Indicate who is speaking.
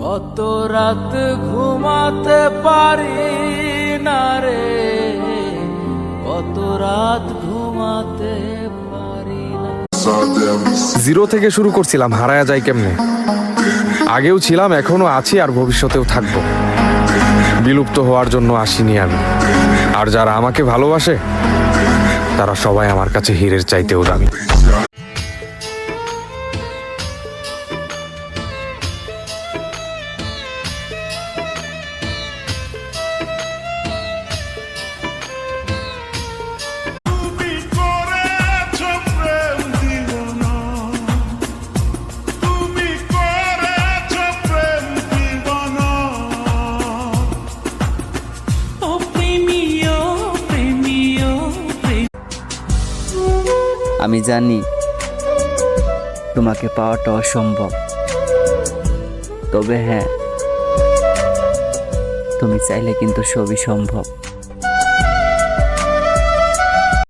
Speaker 1: কত রাত ঘুমাতে পারি না রে, কত রাত ঘুমাতে পারি না।
Speaker 2: জিরো থেকে শুরু করছিলাম, হারায়া যায় কেমনে। আগেও ছিলাম, এখনো আছি, আর ভবিষ্যতেও থাকবো। বিলুপ্ত হওয়ার জন্য আসিনি আমি। আর যারা আমাকে ভালোবাসে তারা সবাই আমার কাছে হীরের চাইতেও দামি।
Speaker 3: আমি জানি তোমাকে পাওয়াটা অসম্ভব, তবে হ্যাঁ, তুমি চাইলে কিন্তু সবই সম্ভব।